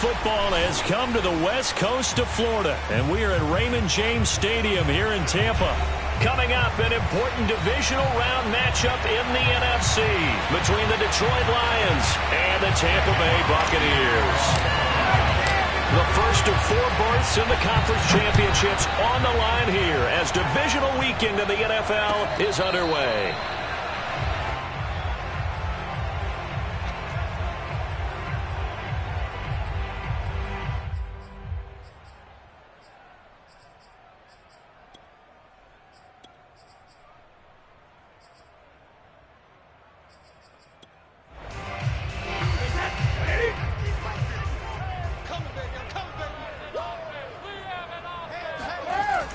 football has come to the west coast of Florida, and we are at Raymond James Stadium here in Tampa. Coming up, an important divisional round matchup in the NFC between the Detroit Lions and the Tampa Bay Buccaneers. The first of 4 berths in the conference championships on the line here as divisional weekend of the NFL is underway.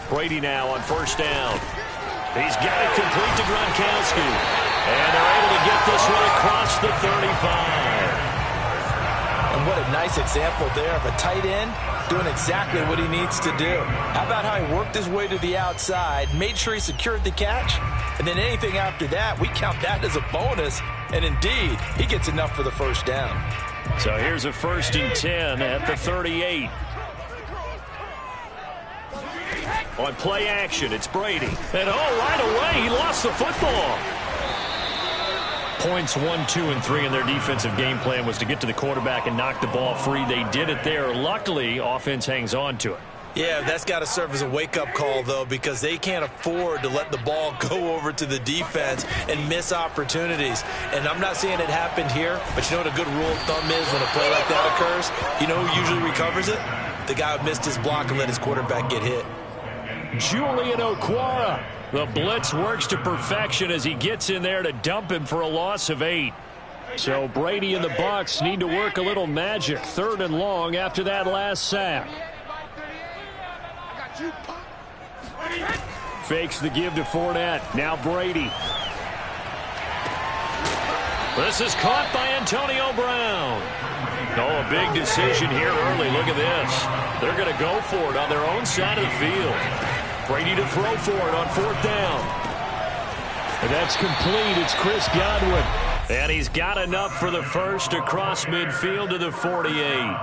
Brady now on first down. He's got it complete to Gronkowski. And they're able to get this one across the 35. And what a nice example there of a tight end doing exactly what he needs to do. How about how he worked his way to the outside, made sure he secured the catch, and then anything after that, we count that as a bonus. And indeed, he gets enough for the first down. So here's a 1st and 10 at the 38. On play action, it's Brady. And right away, he lost the football. Points 1, 2, and 3 in their defensive game plan was to get to the quarterback and knock the ball free. They did it there. Luckily, offense hangs on to it. Yeah, that's got to serve as a wake-up call, though, because they can't afford to let the ball go over to the defense and miss opportunities. And I'm not saying it happened here, but you know what a good rule of thumb is when a play like that occurs? You know who usually recovers it? The guy who missed his block and let his quarterback get hit. Julian Okwara. The blitz works to perfection as he gets in there to dump him for a loss of 8. So Brady and the Bucs need to work a little magic. 3rd and long after that last sack. Fakes the give to Fournette. Now Brady. This is caught by Antonio Brown. Oh, a big decision here early. Look at this. They're going to go for it on their own side of the field. Brady to throw for it on 4th down. And that's complete. It's Chris Godwin. And he's got enough for the first across midfield to the 48.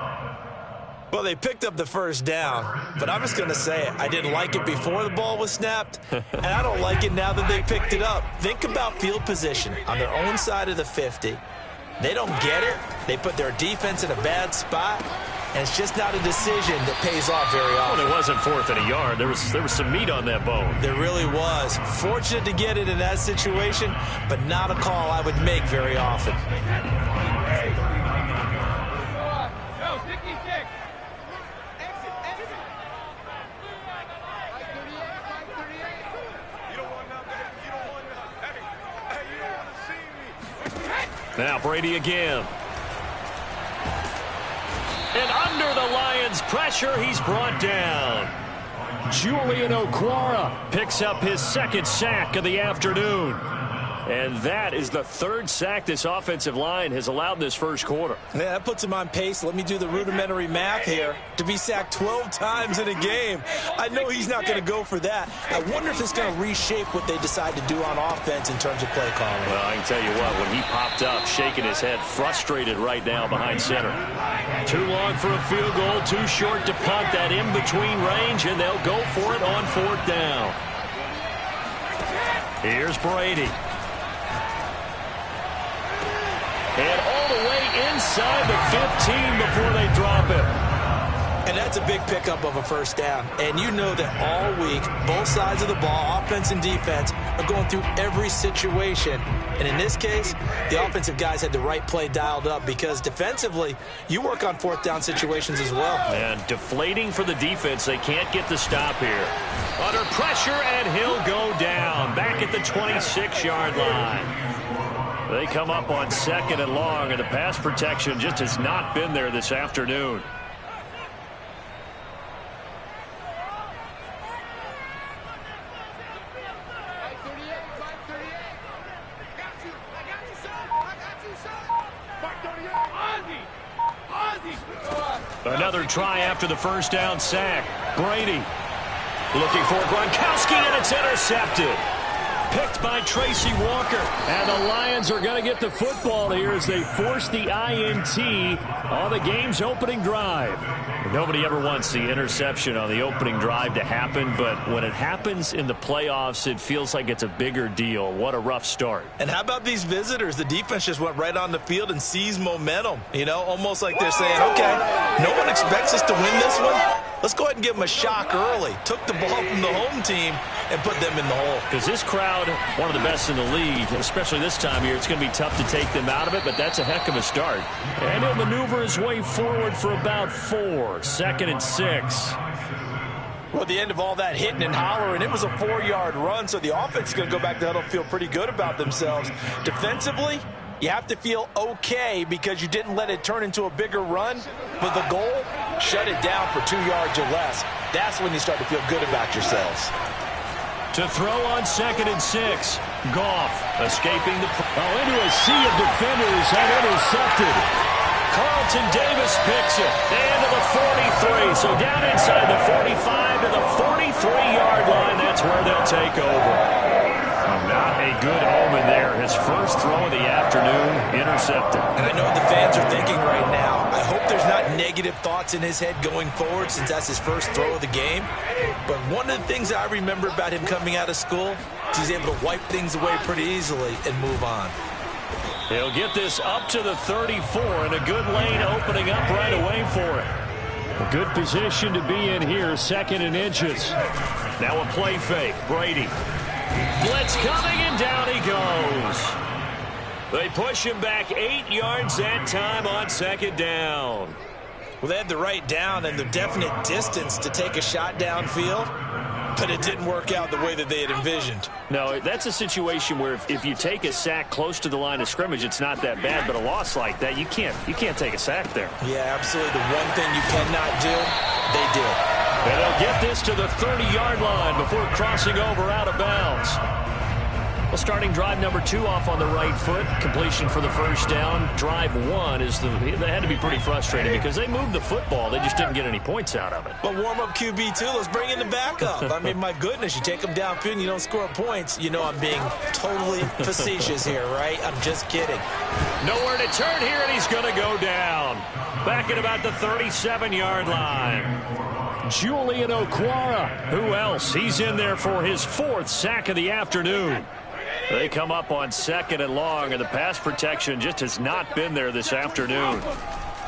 Well, they picked up the first down, but I'm just going to say it. I didn't like it before the ball was snapped, and I don't like it now that they picked it up. Think about field position on their own side of the 50. They don't get it. They put their defense in a bad spot, and it's just not a decision that pays off very often. Well, it wasn't 4th and a yard. There was some meat on that bone. There really was. Fortunate to get it in that situation, but not a call I would make very often. Now Brady again. And under the Lions' pressure, he's brought down. Julian Okwara picks up his 2nd sack of the afternoon. And that is the 3rd sack this offensive line has allowed this first quarter. Yeah, that puts him on pace. Let me do the rudimentary math here. To be sacked 12 times in a game, I know he's not going to go for that. I wonder if it's going to reshape what they decide to do on offense in terms of play calling. Well, I can tell you what, when he popped up, shaking his head, frustrated right now behind center. Too long for a field goal, too short to punt. That in-between range, and they'll go for it on 4th down. Here's Brady. And all the way inside the 15 before they drop him. And that's a big pickup of a first down. And you know that all week, both sides of the ball, offense and defense, are going through every situation. And in this case, the offensive guys had the right play dialed up because defensively, you work on 4th down situations as well. And deflating for the defense. They can't get the stop here. Under pressure, and he'll go down. Back at the 26-yard line. They come up on 2nd and long, and the pass protection just has not been there this afternoon. Another try after the first down sack. Brady looking for Gronkowski, and it's intercepted. picked by Tracy Walker. And the Lions are going to get the football here as they force the INT on the game's opening drive. Nobody ever wants the interception on the opening drive to happen, but when it happens in the playoffs, it feels like it's a bigger deal. What a rough start. And how about these visitors? The defense just went right on the field and seized momentum. You know, almost like they're saying, okay, no one expects us to win this one. Let's go ahead and give them a shock early. Took the ball from the home team and put them in the hole. Because this crowd, one of the best in the league, especially this time of year, it's going to be tough to take them out of it, but that's a heck of a start. And he'll maneuver his way forward for about 4. 2nd and 6. Well, at the end of all that hitting and hollering, it was a 4-yard run, so the offense is going to go back to huddle, feel pretty good about themselves. Defensively, you have to feel okay because you didn't let it turn into a bigger run, but the goal, shut it down for 2 yards or less. That's when you start to feel good about yourselves. To throw on 2nd and 6. Goff escaping the... into a sea of defenders and intercepted. Carlton Davis picks it. And to the 43. So down inside the 45 to the 43-yard line. That's where they'll take over. Not a good omen there. His first throw of the afternoon intercepted. And I know what the fans are thinking right now. I hope there's not negative thoughts in his head going forward since that's his first throw of the game. But one of the things I remember about him coming out of school is he's able to wipe things away pretty easily and move on. He'll get this up to the 34 and a good lane opening up right away for it. A good position to be in here, 2nd and inches. Now a play fake. Brady. Blitz coming, and down he goes. They push him back 8 yards that time on 2nd down. Well, they had the right down and the definite distance to take a shot downfield, but it didn't work out the way that they had envisioned. No, that's a situation where if you take a sack close to the line of scrimmage, it's not that bad, but a loss like that, you can't take a sack there. Yeah, absolutely. The one thing you cannot do, they did. And they'll get this to the 30-yard line before crossing over out of bounds. Well, starting drive number 2 off on the right foot. Completion for the first down. Drive 1 they had to be pretty frustrating because they moved the football. They just didn't get any points out of it. But warm-up QB, too. Let's bring in the backup. I mean, my goodness, you take them downfield and you don't score points. You know I'm being totally facetious here, right? I'm just kidding. Nowhere to turn here, and he's going to go down. Back at about the 37-yard line. Julian Okwara. Who else? He's in there for his 4th sack of the afternoon. They come up on 2nd and long, and the pass protection just has not been there this afternoon.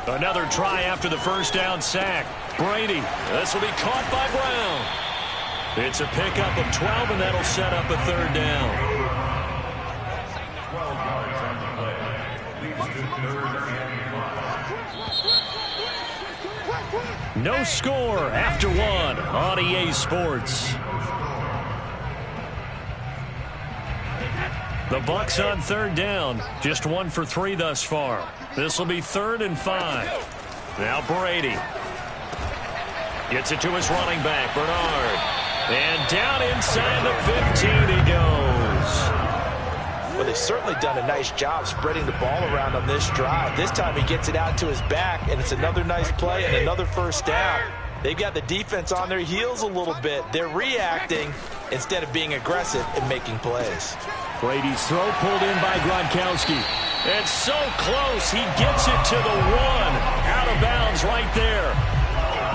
Another try after the first down sack. Brady. This will be caught by Brown. It's a pickup of 12, and that'll set up a 3rd down. No score after 1 on EA Sports. The Bucs on 3rd down. Just 1 for 3 thus far. This will be 3rd and 5. Now Brady. Gets it to his running back, Bernard. And down inside the 15 he goes. Well, they've certainly done a nice job spreading the ball around on this drive. This time he gets it out to his back, and it's another nice play and another first down. They've got the defense on their heels a little bit. They're reacting instead of being aggressive and making plays. Brady's throw pulled in by Gronkowski. It's so close. He gets it to the 1. Out of bounds right there.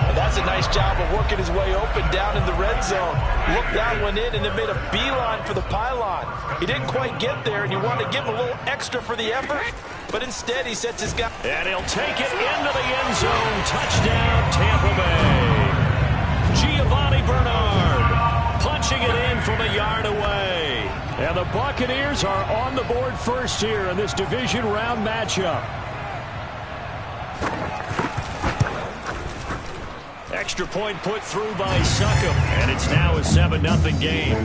And that's a nice job of working his way open down in the red zone. Looked that one in and then made a beeline for the pylon. He didn't quite get there, and you want to give him a little extra for the effort, but instead he sets his guy. And he'll take it into the end zone. Touchdown, Tampa Bay. Giovanni Bernard punching it in from a yard away. And the Buccaneers are on the board first here in this division round matchup. Extra point put through by Succop, and it's now a 7-0 game.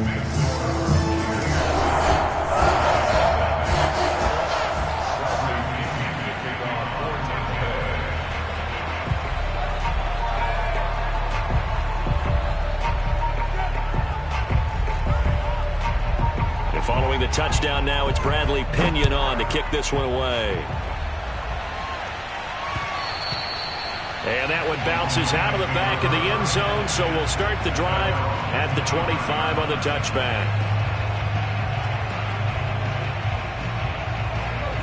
And following the touchdown now, it's Bradley Pinion on to kick this one away. And that one bounces out of the back of the end zone, so we'll start the drive at the 25 on the touchback.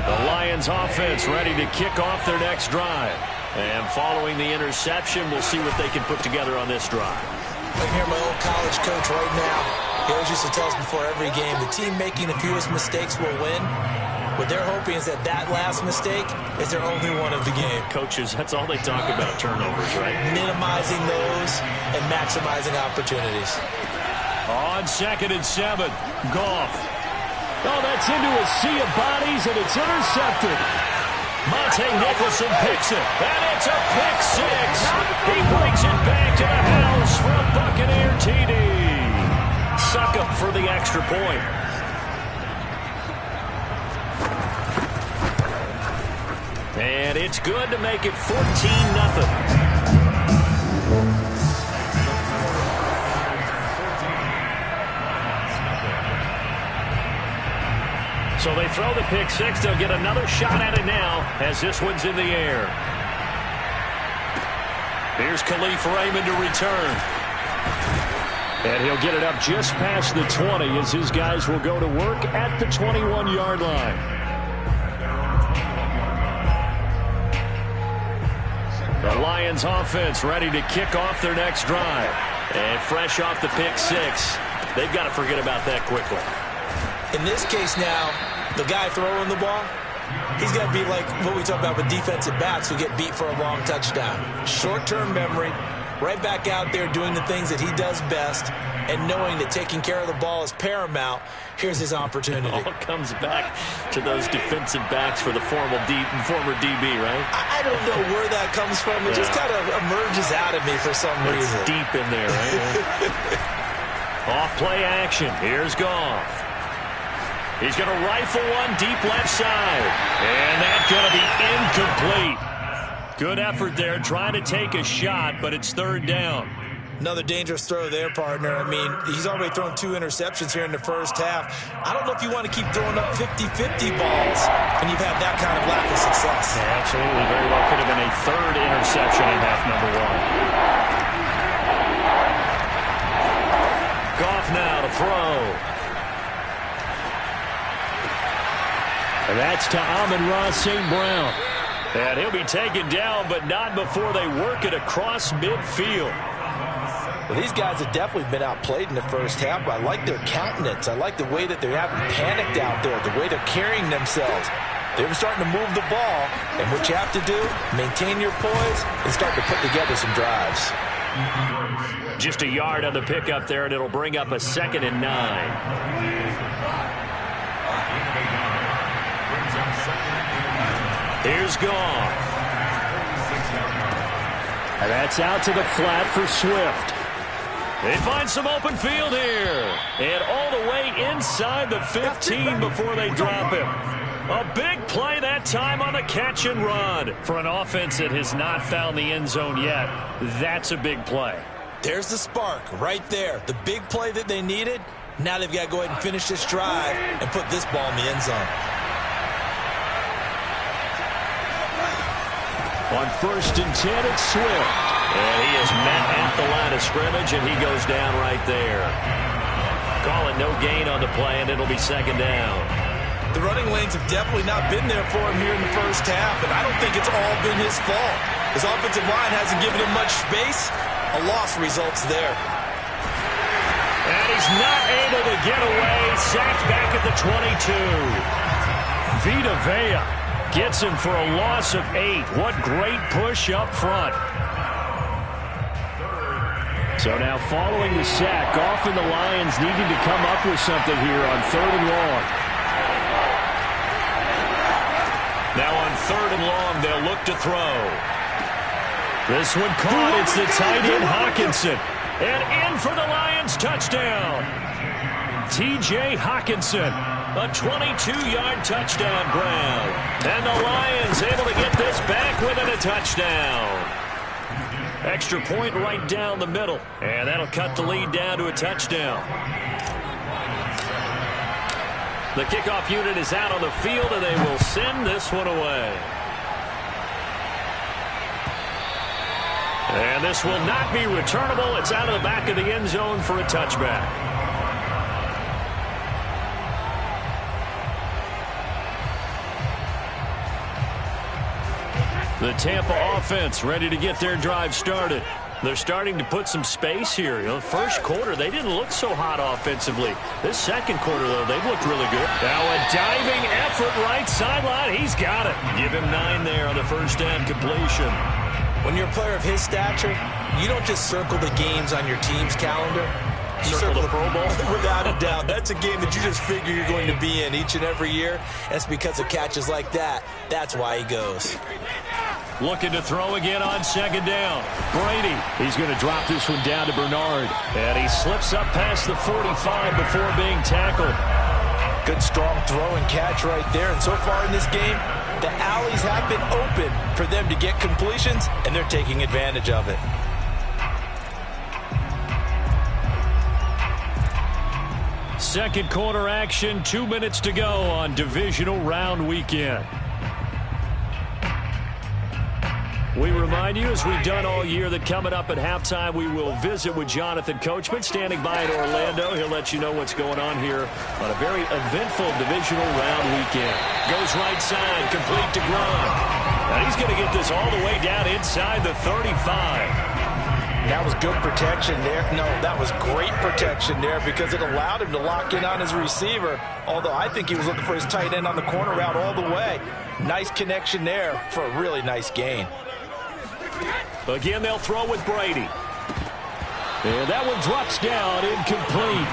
The Lions offense ready to kick off their next drive. And following the interception, we'll see what they can put together on this drive. I can hear my old college coach right now. He always used to tell us before every game, the team making the fewest mistakes will win. What they're hoping is that last mistake is their only one of the game. Coaches, that's all they talk about, turnovers, right? Minimizing those and maximizing opportunities. On 2nd and 7, Goff. Oh, that's into a sea of bodies, and it's intercepted. Monte Nicholson picks it, and it's a pick six. He brings it back to the house for a Buccaneer TD. Suck up for the extra point. And it's good to make it 14-0. So they throw the pick six. They'll get another shot at it now as this one's in the air. Here's Khalif Raymond to return. And he'll get it up just past the 20 as his guys will go to work at the 21-yard line. The Lions offense ready to kick off their next drive. And fresh off the pick six, they've got to forget about that quickly. In this case now, the guy throwing the ball, he's got to be like what we talk about with defensive backs who get beat for a long touchdown. Short-term memory, right back out there doing the things that he does best, and knowing that taking care of the ball is paramount. Here's his opportunity. It all comes back to those defensive backs for the former DB, right? I don't know where that comes from. It just kind of emerges out of me for some reason. It's deep in there, right? Off play action. Here's Goff. He's going to rifle one deep left side. And that's going to be incomplete. Good effort there trying to take a shot, but it's 3rd down. Another dangerous throw there, partner. I mean, he's already thrown 2 interceptions here in the first half. I don't know if you want to keep throwing up 50-50 balls and you've had that kind of lack of success. Yeah, absolutely. Very well could have been a 3rd interception in half number 1. Goff now to throw. And that's to Amon-Ra St. Brown. And he'll be taken down, but not before they work it across midfield. Well, these guys have definitely been outplayed in the first half, but I like their countenance. I like the way that they haven't panicked out there, the way they're carrying themselves. They're starting to move the ball, and what you have to do, maintain your poise and start to put together some drives. Just a yard on the pickup there, and it'll bring up a 2nd and 9. Here's Goff. And that's out to the flat for Swift. They find some open field here. And all the way inside the 15 before they drop him. A big play that time on the catch and run. For an offense that has not found the end zone yet, that's a big play. There's the spark right there. The big play that they needed. Now they've got to go ahead and finish this drive and put this ball in the end zone. On 1st and 10, it's Swift. And he is met at the line of scrimmage, and he goes down right there. Calling no gain on the play, and it'll be 2nd down. The running lanes have definitely not been there for him here in the first half, and I don't think it's all been his fault. His offensive line hasn't given him much space. A loss results there. And he's not able to get away. Sacked back at the 22. Vita Vea gets him for a loss of 8. What great push up front. So now following the sack, Goff and the Lions needing to come up with something here on 3rd and long. Now on 3rd and long, they'll look to throw. This one caught. It's the tight end Hockenson. And in for the Lions touchdown. T.J. Hockenson. A 22-yard touchdown ground. And the Lions able to get this back within a touchdown. Extra point right down the middle. And that'll cut the lead down to a touchdown. The kickoff unit is out on the field, and they will send this one away. And this will not be returnable. It's out of the back of the end zone for a touchback. The Tampa offense ready to get their drive started. They're starting to put some space here. You know, first quarter, they didn't look so hot offensively. This second quarter, though, they've looked really good. Now a diving effort right sideline. He's got it. Give him 9 there on the first down completion. When you're a player of his stature, you don't just circle the games on your team's calendar. You circle the Pro Bowl? Without a doubt. That's a game that you just figure you're going to be in each and every year. And it's because of catches like that. That's why he goes. Looking to throw again on second down. Brady. He's going to drop this one down to Bernard. And he slips up past the 45 before being tackled. Good strong throw and catch right there. And so far in this game, the alleys have been open for them to get completions, and they're taking advantage of it. Second quarter action, 2 minutes to go on divisional round weekend. We remind you, as we've done all year, that coming up at halftime, we will visit with Jonathan Coachman, standing by in Orlando. He'll let you know what's going on here on a very eventful divisional round weekend. Goes right side, complete to Gronk. Now he's going to get this all the way down inside the 35. That was good protection there. No, that was great protection there because it allowed him to lock in on his receiver, although I think he was looking for his tight end on the corner route all the way. Nice connection there for a really nice gain. Again, they'll throw with Brady. And that one drops down, incomplete.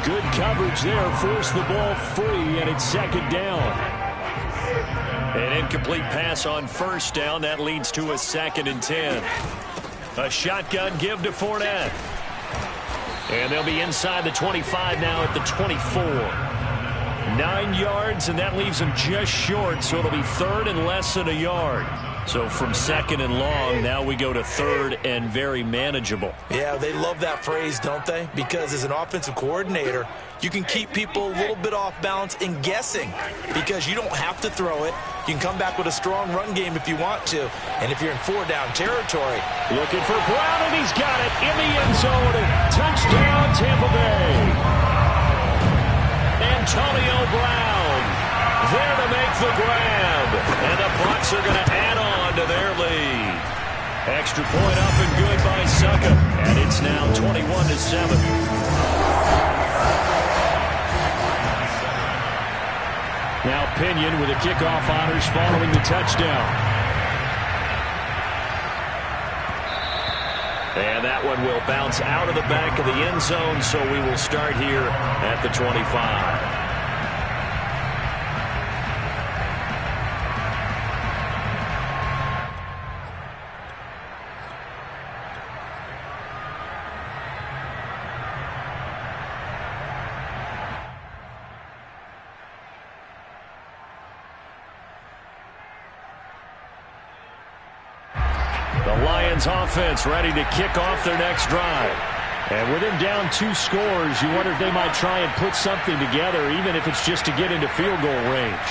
Good coverage there, forced the ball free, and it's second down. An incomplete pass on first down. That leads to a 2nd and 10. A shotgun give to Fournette. And they'll be inside the 25 now at the 24. 9 yards, and that leaves them just short, so it'll be 3rd and less than a yard. So from 2nd and long, now we go to 3rd and very manageable. Yeah, they love that phrase, don't they? Because as an offensive coordinator, you can keep people a little bit off balance and guessing because you don't have to throw it. You can come back with a strong run game if you want to. And if you're in 4-down territory. Looking for Brown, and he's got it in the end zone. Touchdown, Tampa Bay. Antonio Brown there to make the grab. And the Bucs are going to add on to their lead. Extra point up and good by Succop. And it's now 21-7. Now Pinion with the kickoff honors following the touchdown. And that one will bounce out of the back of the end zone, so we will start here at the 25. Offense ready to kick off their next drive. And with him down 2 scores, you wonder if they might try and put something together, even if it's just to get into field goal range.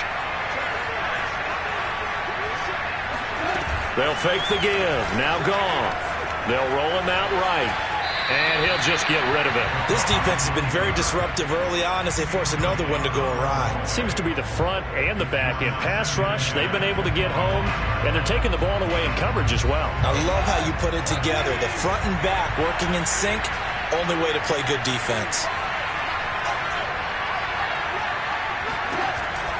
They'll fake the give. Now Goff. They'll roll him out right. And he'll just get rid of it. This defense has been very disruptive early on as they force another one to go awry. Seems to be the front and the back end. Pass rush, they've been able to get home, and they're taking the ball away in coverage as well. I love how you put it together. The front and back working in sync, only way to play good defense.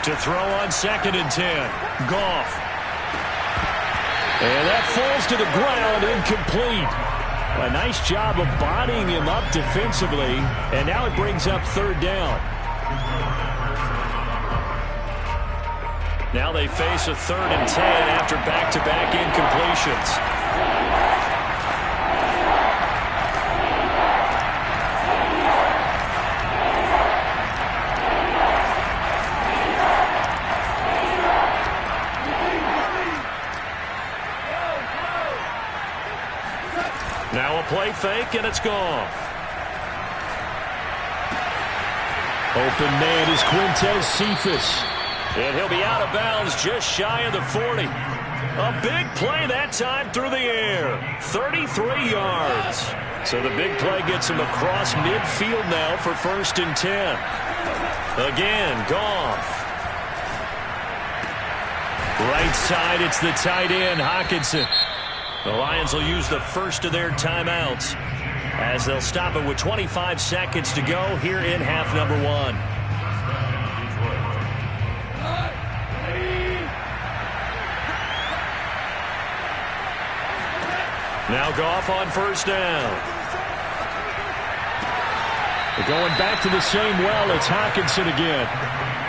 To throw on 2nd and 10. Goff. And that falls to the ground, incomplete. A nice job of bodying him up defensively, and now it brings up 3rd down. Now they face a 3rd and 10 after back-to-back incompletions. Now a play fake, and it's gone. Open man is Quintez Cephus. And he'll be out of bounds just shy of the 40. A big play that time through the air. 33 yards. So the big play gets him across midfield now for 1st and 10. Again, Goff. Right side, it's the tight end, Hockenson. The Lions will use the first of their timeouts as they'll stop it with 25 seconds to go here in half number one. Now Goff on first down. They're going back to the same well. It's Hockenson again.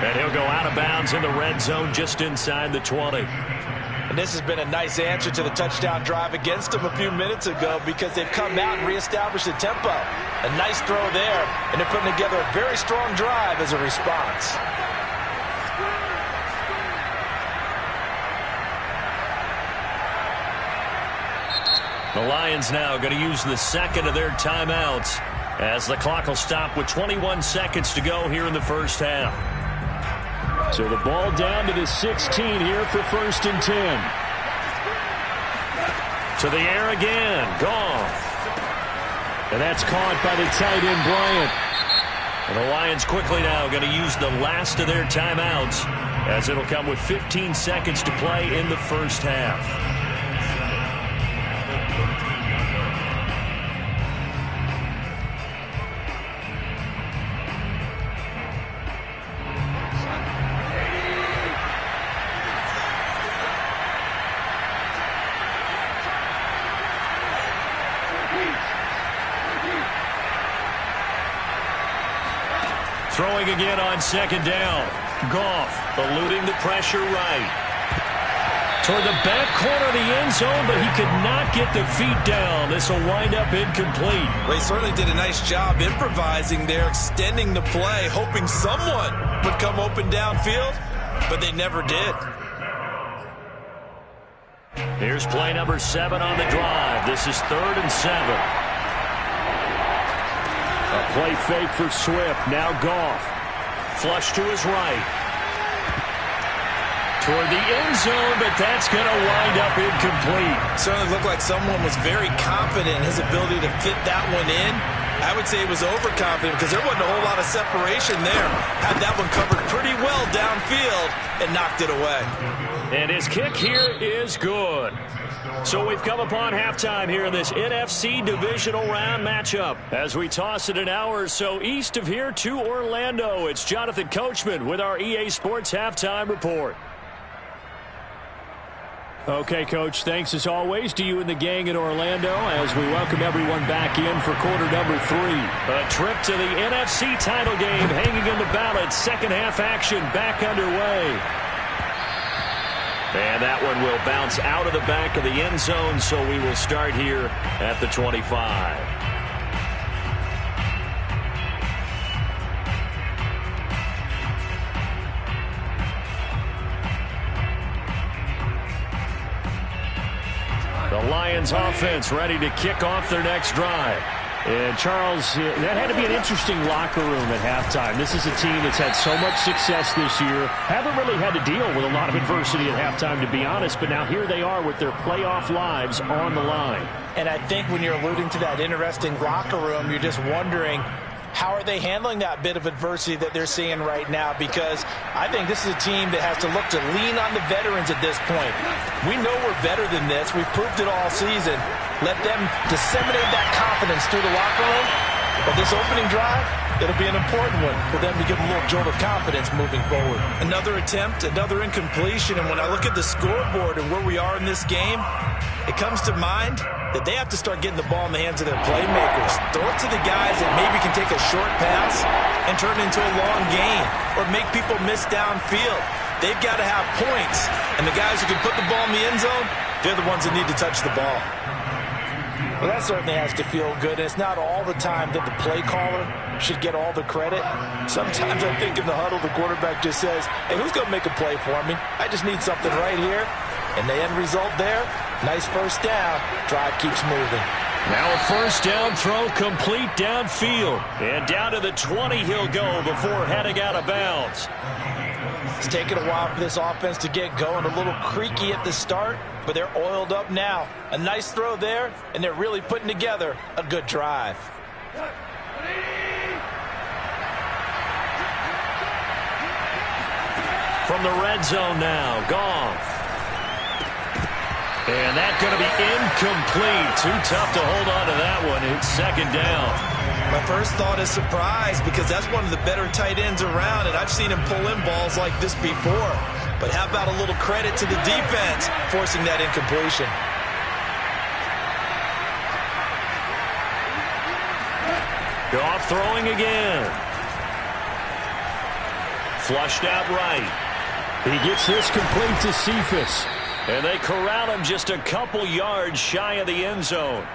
And he'll go out of bounds in the red zone just inside the 20. And this has been a nice answer to the touchdown drive against them a few minutes ago because they've come out and reestablished the tempo. A nice throw there, and they're putting together a very strong drive as a response. The Lions now going to use the second of their timeouts as the clock will stop with 21 seconds to go here in the first half. So the ball down to the 16 here for 1st and 10. To the air again. Goff. And that's caught by the tight end, Bryant. And the Lions quickly now going to use the last of their timeouts as it'll come with 15 seconds to play in the first half. Throwing again on second down. Goff eluding the pressure right. Toward the back corner of the end zone, but he could not get the feet down. This will wind up incomplete. Well, he certainly did a nice job improvising there, extending the play, hoping someone would come open downfield, but they never did. Here's play number 7 on the drive. This is 3rd and 7. A play fake for Swift. Now Goff. Flush to his right. Toward the end zone, but that's going to wind up incomplete. Certainly looked like someone was very confident in his ability to fit that one in. I would say he was overconfident because there wasn't a whole lot of separation there. Had that one covered pretty well downfield and knocked it away. And his kick here is good. So we've come upon halftime here in this NFC divisional round matchup. As we toss it an hour or so east of here to Orlando, it's Jonathan Coachman with our EA Sports Halftime Report. Okay, Coach, thanks as always to you and the gang in Orlando as we welcome everyone back in for quarter number 3. A trip to the NFC title game hanging in the balance. Second half action back underway. And that one will bounce out of the back of the end zone, so we will start here at the 25. The Lions offense ready to kick off their next drive. And, Charles, that had to be an interesting locker room at halftime. This is a team that's had so much success this year. Haven't really had to deal with a lot of adversity at halftime, to be honest. But now here they are with their playoff lives on the line. And I think when you're alluding to that interesting locker room, you're just wondering, how are they handling that bit of adversity that they're seeing right now? Because I think this is a team that has to look to lean on the veterans at this point. We know we're better than this. We've proved it all season. Let them disseminate that confidence through the locker room. But this opening drive, it'll be an important one for them to give them a little jolt of confidence moving forward. Another attempt, another incompletion. And when I look at the scoreboard and where we are in this game, it comes to mind that they have to start getting the ball in the hands of their playmakers. Throw it to the guys that maybe can take a short pass and turn it into a long gain or make people miss downfield. They've got to have points. And the guys who can put the ball in the end zone, they're the ones that need to touch the ball. Well, that certainly has to feel good. It's not all the time that the play caller should get all the credit. Sometimes I think in the huddle, the quarterback just says, hey, who's going to make a play for me? I just need something right here. And the end result there, nice first down. Drive keeps moving. Now a first down throw complete downfield. And down to the 20 he'll go before heading out of bounds. It's taken a while for this offense to get going. A little creaky at the start, but they're oiled up now. A nice throw there, and they're really putting together a good drive. From the red zone now, Goff. And that's going to be incomplete. Too tough to hold on to that one. It's second down. My first thought is surprise because that's one of the better tight ends around, and I've seen him pull in balls like this before. But how about a little credit to the defense forcing that incompletion? Goff throwing again. Flushed out right. He gets this complete to Cephas. And they corral him just a couple yards shy of the end zone.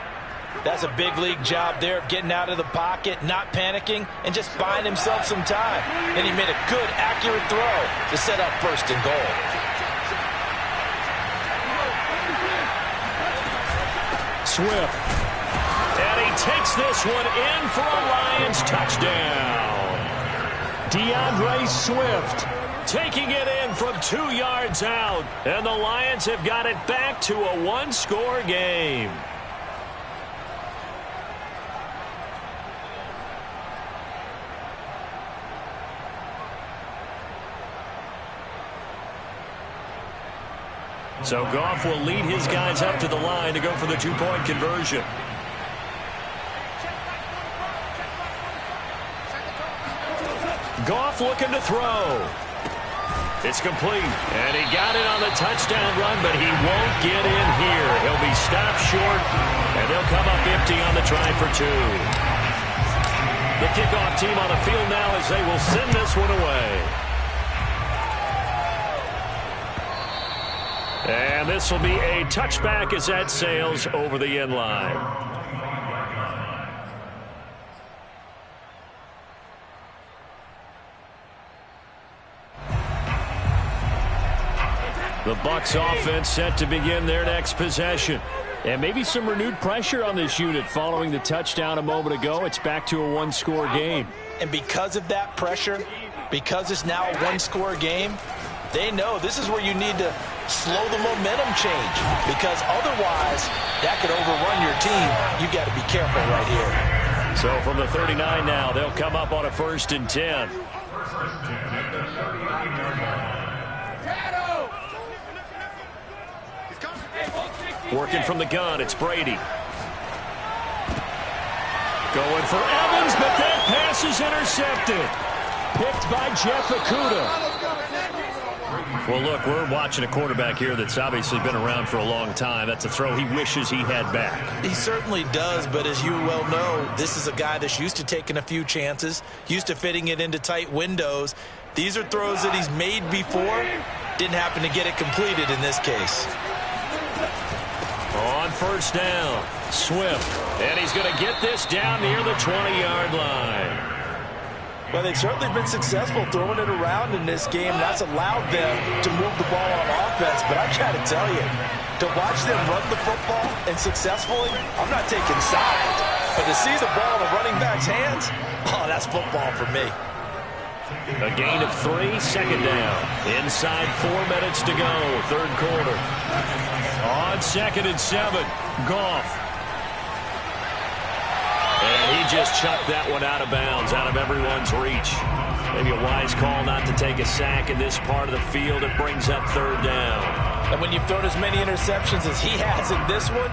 That's a big league job there of getting out of the pocket, not panicking, and just buying himself some time. And he made a good, accurate throw to set up first and goal. Swift. And he takes this one in for a Lions touchdown. DeAndre Swift taking it in from 2 yards out. And the Lions have got it back to a one-score game. So Goff will lead his guys up to the line to go for the two-point conversion. Goff looking to throw. It's complete, and he got it on the touchdown run, but he won't get in here. He'll be stopped short, and they'll come up empty on the try for two. The kickoff team on the field now as they will send this one away. And this will be a touchback as that sails over the end line. The Bucs offense set to begin their next possession. And maybe some renewed pressure on this unit following the touchdown a moment ago. It's back to a one-score game. And because of that pressure, because it's now a one-score game, they know this is where you need to slow the momentum change, because otherwise that could overrun your team. You've got to be careful right here. So from the 39 now, they'll come up on a 1st and 10. Working from the gun, it's Brady. Going for Evans, but that pass is intercepted. Picked by Jeff Okudah. Well, look, we're watching a quarterback here that's obviously been around for a long time. That's a throw he wishes he had back. He certainly does, but as you well know, this is a guy that's used to taking a few chances, used to fitting it into tight windows. These are throws that he's made before. Didn't happen to get it completed in this case. On 1st down, Swift. And he's going to get this down near the 20-yard line. Well, they've certainly been successful throwing it around in this game. That's allowed them to move the ball on offense. But I've got to tell you, to watch them run the football and successfully, I'm not taking sides. But to see the ball in a running back's hands, oh, that's football for me. A gain of 3, 2nd down. Inside 4 minutes to go, 3rd quarter. On 2nd and 7, Goff. And he just chucked that one out of bounds, out of everyone's reach. Maybe a wise call not to take a sack in this part of the field. It brings up 3rd down. And when you've thrown as many interceptions as he has in this one,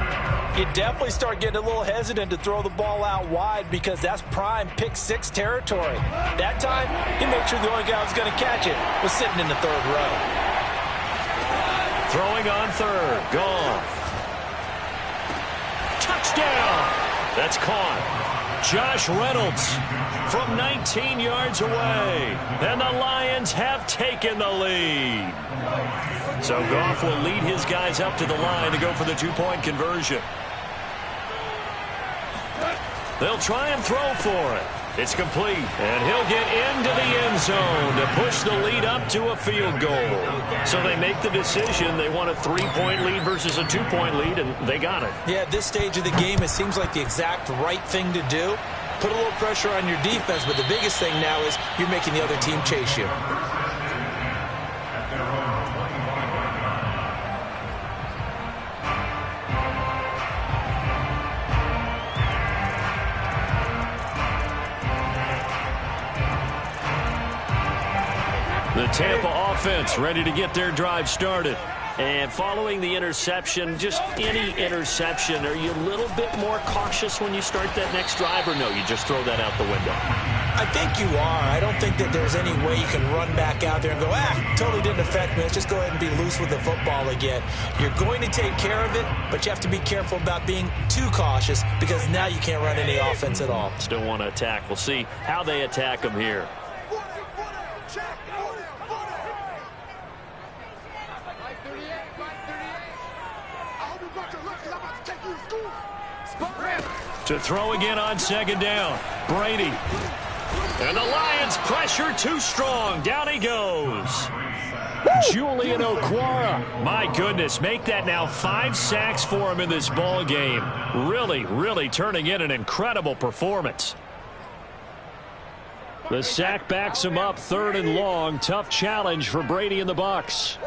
you definitely start getting a little hesitant to throw the ball out wide, because that's prime pick 6 territory. That time, he made sure the only guy who was going to catch it was sitting in the 3rd row. Throwing on 3rd, Goff. Touchdown! That's caught. Josh Reynolds from 19 yards away. And the Lions have taken the lead. So Goff will lead his guys up to the line to go for the two-point conversion. They'll try and throw for it. It's complete, and he'll get into the end zone to push the lead up to a field goal. So they make the decision. They want a 3-point lead versus a 2-point lead, and they got it. Yeah, at this stage of the game, it seems like the exact right thing to do. Put a little pressure on your defense, but the biggest thing now is you're making the other team chase you. The Tampa offense ready to get their drive started. And following the interception, just any interception, are you a little bit more cautious when you start that next drive, or no, you just throw that out the window? I think you are. I don't think that there's any way you can run back out there and go, totally didn't affect me. Let's just go ahead and be loose with the football again. You're going to take care of it, but you have to be careful about being too cautious because now you can't run any offense at all. Still want to attack. We'll see how they attack them here. To throw again on second down. Brady. And the Lions pressure too strong. Down he goes. Julian Okwara. My goodness, make that now 5 sacks for him in this ball game. Really turning in an incredible performance. The sack backs him up, 3rd and long. Tough challenge for Brady and the Bucs.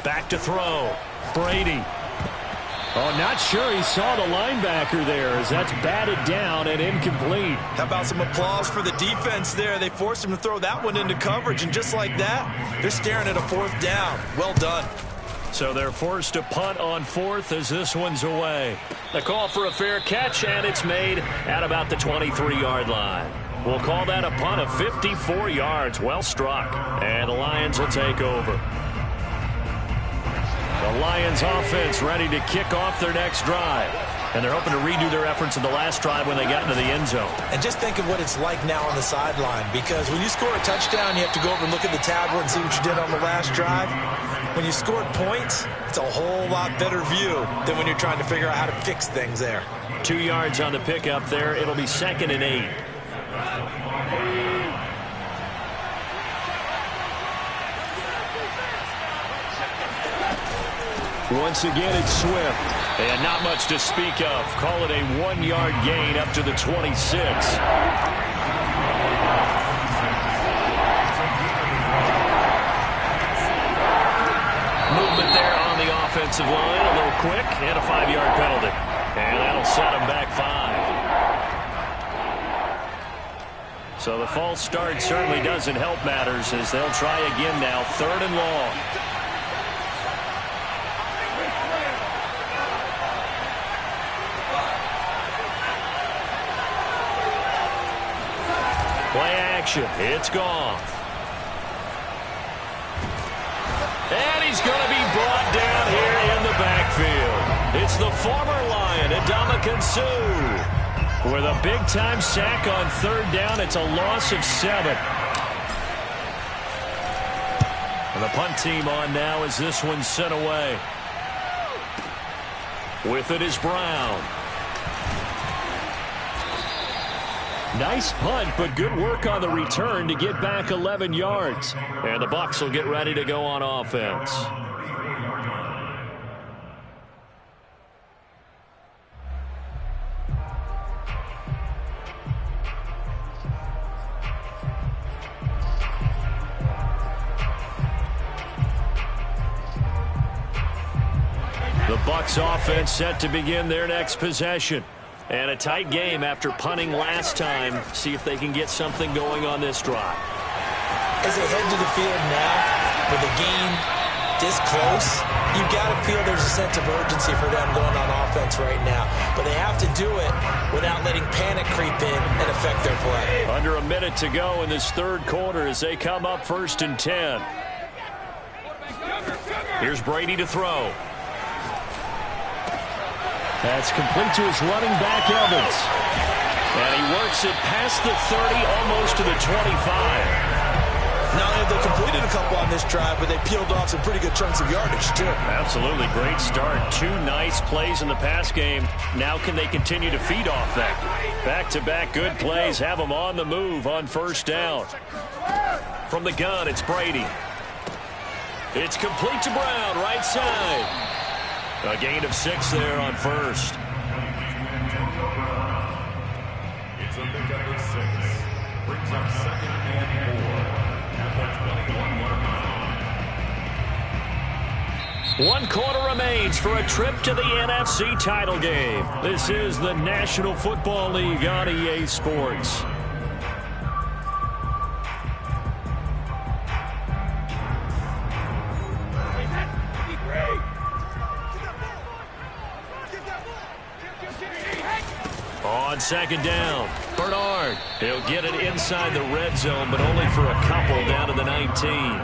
Back to throw. Brady. Oh, not sure he saw the linebacker there as that's batted down and incomplete. How about some applause for the defense there? They forced him to throw that one into coverage, and just like that, they're staring at a 4th down. Well done. So they're forced to punt on 4th as this one's away. The call for a fair catch, and it's made at about the 23-yard line. We'll call that a punt of 54 yards. Well struck. And the Lions will take over. The Lions offense ready to kick off their next drive. And they're hoping to redo their efforts in the last drive when they got into the end zone. And just think of what it's like now on the sideline, because when you score a touchdown, you have to go over and look at the tablet and see what you did on the last drive. When you scored points, it's a whole lot better view than when you're trying to figure out how to fix things there. 2 yards on the pickup there. It'll be 2nd and 8. Once again, it's Swift. And not much to speak of. Call it a 1-yard gain up to the 26. Movement there on the offensive line. A little quick and a 5-yard penalty. And that'll set them back 5. So the false start certainly doesn't help matters as they'll try again now. 3rd and long. Play action. It's gone. And he's going to be brought down here in the backfield. It's the former Lion, Ndamukong Suh. With a big-time sack on 3rd down, it's a loss of 7. And the punt team on now as this one's sent away. With it is Brown. Nice punt, but good work on the return to get back 11 yards. And the Bucs will get ready to go on offense. The Bucs offense set to begin their next possession. And a tight game after punting last time. See if they can get something going on this drive. As they head to the field now, with the game this close, you've got to feel there's a sense of urgency for them going on offense right now. But they have to do it without letting panic creep in and affect their play. Under a minute to go in this 3rd quarter as they come up 1st and 10. Here's Brady to throw. That's complete to his running back, Evans. And he works it past the 30, almost to the 25. Not only have they completed a couple on this drive, but they peeled off some pretty good chunks of yardage, too. Absolutely. Great start. 2 nice plays in the pass game. Now can they continue to feed off that? Back-to-back good plays have them on the move on 1st down. From the gun, it's Brady. It's complete to Brown, right side. A gain of 6 there on 1st. It's a pickup of 6. Brings up 2nd and 4. 1 quarter remains for a trip to the NFC title game. This is the National Football League on EA Sports. On second down, Bernard. He'll get it inside the red zone, but only for a couple down to the 19.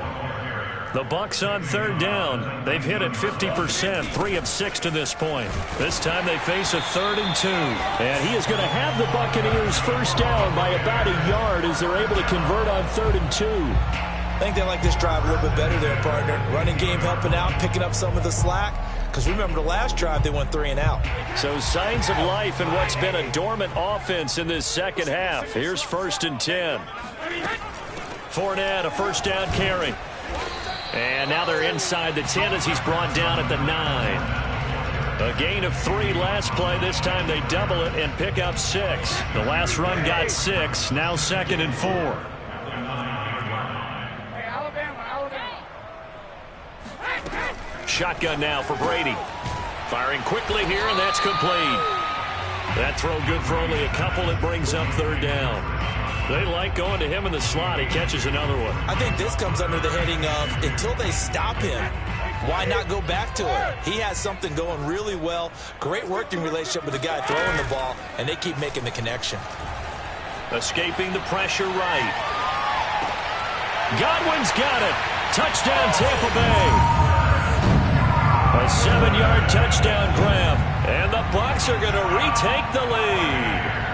The Bucs on third down. They've hit it 50%, 3 of 6 to this point. This time they face a 3rd and 2. And he is going to have the Buccaneers first down by about a yard as they're able to convert on 3rd and 2. I think they like this drive a little bit better there, partner. Running game helping out, picking up some of the slack. Because remember, the last drive, they went 3 and out. So signs of life in what's been a dormant offense in this second half. Here's 1st and 10. Fournette, a first down carry. And now they're inside the 10 as he's brought down at the 9. A gain of 3 last play. This time they double it and pick up 6. The last run got 6. Now 2nd and 4. Shotgun now for Brady. Firing quickly here, and that's complete. That throw good for only a couple. It brings up 3rd down. They like going to him in the slot. He catches another one. I think this comes under the heading of until they stop him, why not go back to it? He has something going really well. Great working relationship with the guy throwing the ball, and they keep making the connection. Escaping the pressure right. Godwin's got it. Touchdown, Tampa Bay. A 7-yard touchdown grab, and the Bucs are going to retake the lead.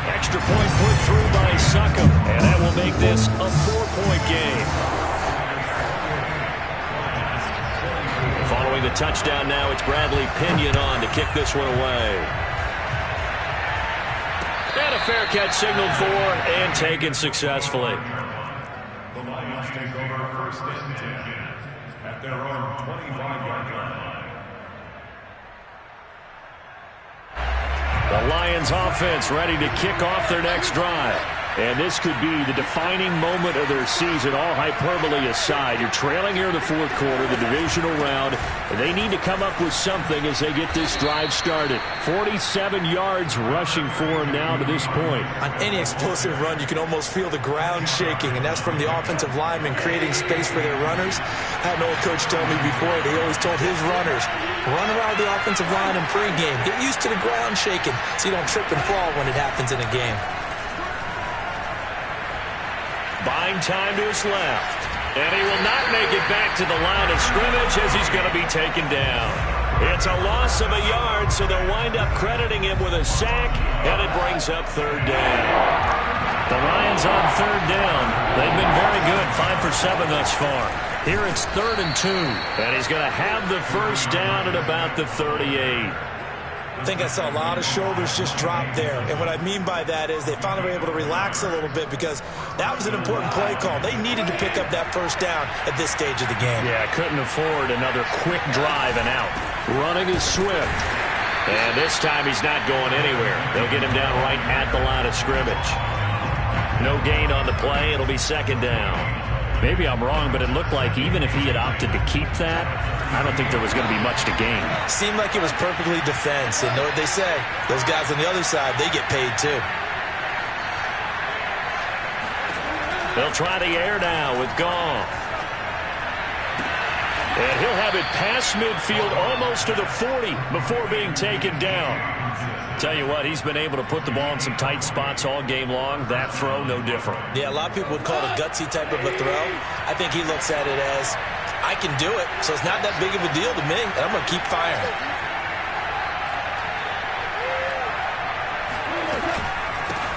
Extra point put through by Succop, and that will make this a 4-point game. Following the touchdown now, it's Bradley Pinion on to kick this one away. And a fair catch signaled for and taken successfully. The Lions take over 1st and 10 at their own 25-yard line. The Lions offense ready to kick off their next drive. And this could be the defining moment of their season, all hyperbole aside. You're trailing here in the 4th quarter, the divisional round, and they need to come up with something as they get this drive started. 47 yards rushing for them now to this point. On any explosive run, you can almost feel the ground shaking, and that's from the offensive linemen creating space for their runners. I had an old coach tell me before, they always told his runners, run around the offensive line in pregame. Get used to the ground shaking so you don't trip and fall when it happens in a game. Buying time to his left. And he will not make it back to the line of scrimmage as he's going to be taken down. It's a loss of a yard, so they'll wind up crediting him with a sack, and it brings up 3rd down. The Lions on 3rd down. They've been very good, 5 for 7 thus far. Here it's 3rd and 2, and he's going to have the first down at about the 38. I think I saw a lot of shoulders just drop there. And what I mean by that is they finally were able to relax a little bit because that was an important play call. They needed to pick up that first down at this stage of the game. Yeah, couldn't afford another quick drive and out. Running is Swift. And this time he's not going anywhere. They'll get him down right at the line of scrimmage. No gain on the play. It'll be 2nd down. Maybe I'm wrong, but it looked like even if he had opted to keep that, I don't think there was going to be much to gain. Seemed like it was perfectly defense. And know what they say? Those guys on the other side, they get paid too. They'll try the air now with Goff. And he'll have it past midfield almost to the 40 before being taken down. Tell you what, he's been able to put the ball in some tight spots all game long. That throw, no different. Yeah, a lot of people would call it a gutsy type of a throw. I think he looks at it as, I can do it, so it's not that big of a deal to me, and I'm going to keep firing.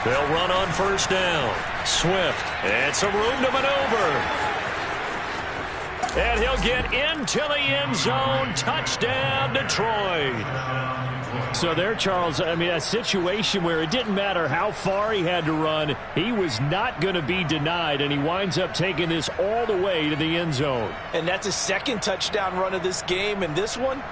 They'll run on first down. Swift, and some room to maneuver. And he'll get into the end zone. Touchdown, Detroit. So there, Charles, I mean, a situation where it didn't matter how far he had to run. He was not going to be denied, and he winds up taking this all the way to the end zone. And that's his 2nd touchdown run of this game, and this one,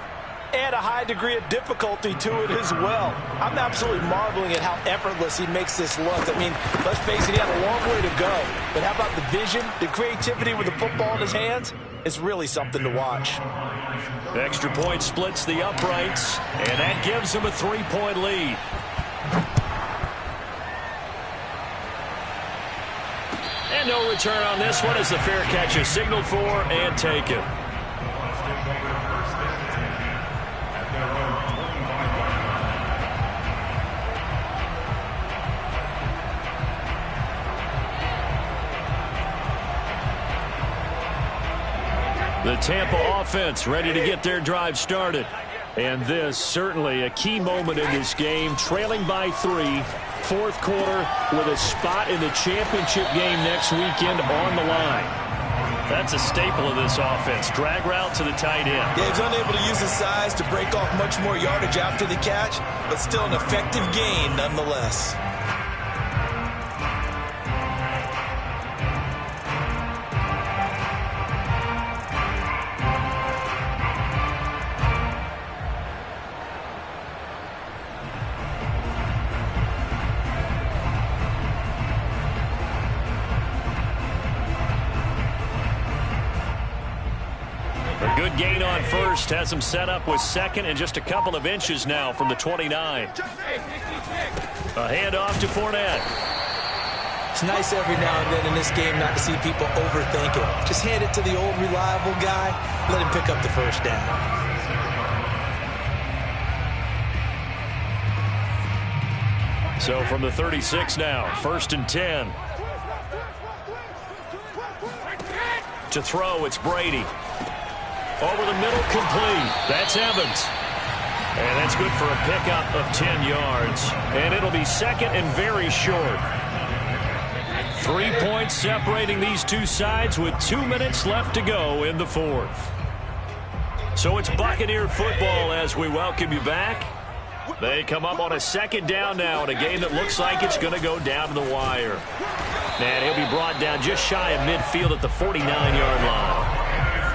add a high degree of difficulty to it as well. I'm absolutely marveling at how effortless he makes this look. I mean, let's face it, he had a long way to go. But how about the vision, the creativity with the football in his hands? It's really something to watch. The extra point splits the uprights, and that gives him a 3-point lead. And no return on this one as the fair catch is signaled for and taken. Tampa offense ready to get their drive started. And this certainly a key moment in this game, trailing by 3, fourth quarter with a spot in the championship game next weekend on the line. That's a staple of this offense. Drag route to the tight end. Yeah, he's unable to use his size to break off much more yardage after the catch, but still an effective gain nonetheless. A good gain on first has him set up with second and just a couple of inches now from the 29. A handoff to Fournette. It's nice every now and then in this game not to see people overthink it. Just hand it to the old reliable guy, let him pick up the first down. So from the 36 now, 1st and 10. To throw, it's Brady. Over the middle, complete. That's Evans. And that's good for a pickup of 10 yards. And it'll be second and very short. 3 points separating these two sides with 2 minutes left to go in the fourth. So it's Buccaneer football as we welcome you back. They come up on a second down now in a game that looks like it's going to go down to the wire. And he'll be brought down just shy of midfield at the 49-yard line.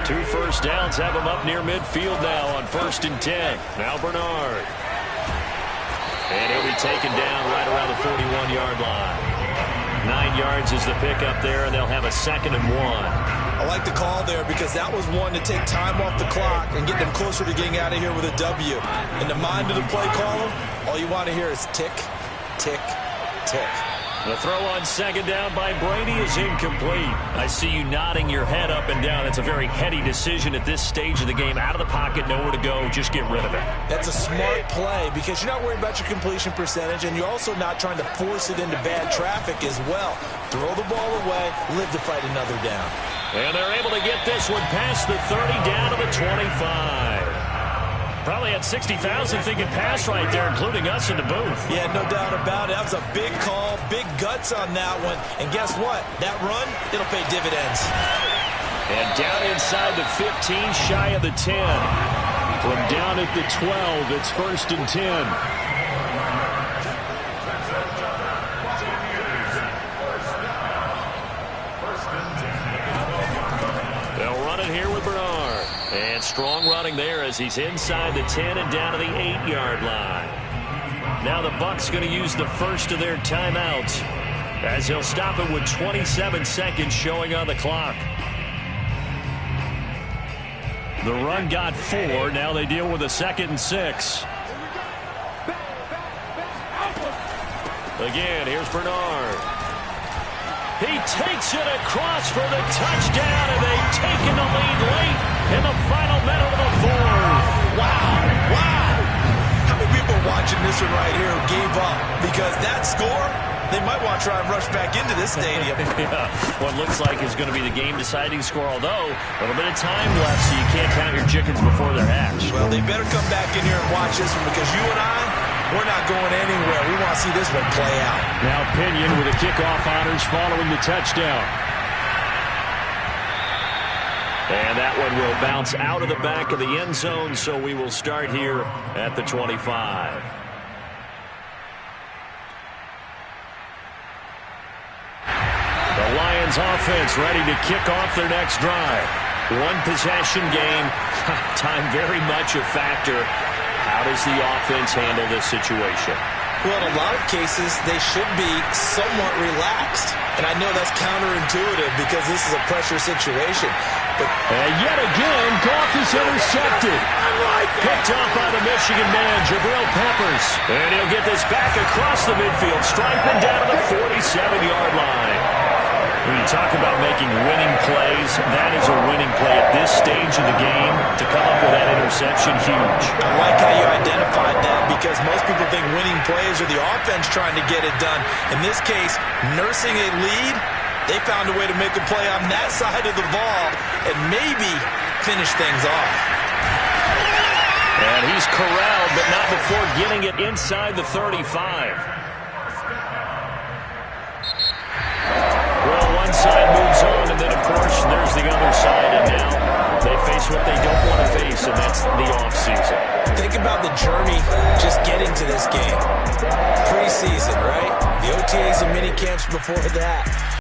2 first downs have him up near midfield now on 1st and 10. Now Bernard. And he'll be taken down right around the 41-yard line. 9 yards is the pickup there, and they'll have a 2nd and 1. I like the call there because that was one to take time off the clock and get them closer to getting out of here with a W. In the mind of the play caller, all you want to hear is tick, tick, tick. The throw on 2nd down by Brady is incomplete. I see you nodding your head up and down. That's a very heady decision at this stage of the game. Out of the pocket, nowhere to go. Just get rid of it. That's a smart play because you're not worried about your completion percentage, and you're also not trying to force it into bad traffic as well. Throw the ball away, live to fight another down. And they're able to get this one past the 30 down to the 25. Probably had 60,000 thinking pass right there, including us in the booth. Yeah, no doubt about it. That was a big call, big guts on that one. And guess what? That run, it'll pay dividends. And down inside the 15, shy of the 10. From down at the 12, it's 1st and 10. They'll run it here with Bernard. And strong running there as he's inside the 10 and down to the 8-yard line. Now the Bucs going to use the first of their timeouts as he'll stop it with 27 seconds showing on the clock. The run got 4. Now they deal with a 2nd and 6. Again, here's Bernard. He takes it across for the touchdown, and they've taken the lead late in the final minute of the fourth. Wow, wow. How many people watching this one right here gave up? Because that score, they might want to try and rush back into this stadium. Yeah, what looks like is going to be the game-deciding score, although a little bit of time left, so you can't count your chickens before they're hatched. Well, they better come back in here and watch this one because you and I, we're not going anywhere. We want to see this one play out. Now Pinion with the kickoff honors following the touchdown. And that one will bounce out of the back of the end zone, so we will start here at the 25. The Lions offense ready to kick off their next drive. One possession game, time very much a factor. How does the offense handle this situation? Well, in a lot of cases, they should be somewhat relaxed. And I know that's counterintuitive because this is a pressure situation. But yet again, Goff is intercepted. Picked up by the Michigan man, Jabril Peppers. And he'll get this back across the midfield, striping down to the 47-yard line. When you talk about making winning plays, that is a winning play at this stage of the game. To come up with that interception, huge. I like how you identified that because most people think winning plays are the offense trying to get it done. In this case, nursing a lead, They found a way to make a play on that side of the ball and maybe finish things off. And he's corralled, but not before getting it inside the 35. Well, one side moves on, and then, of course, there's the other side, and now they face what they don't want to face, and that's the offseason. Think about the journey just getting to this game. Preseason, right? The OTAs and mini camps before that.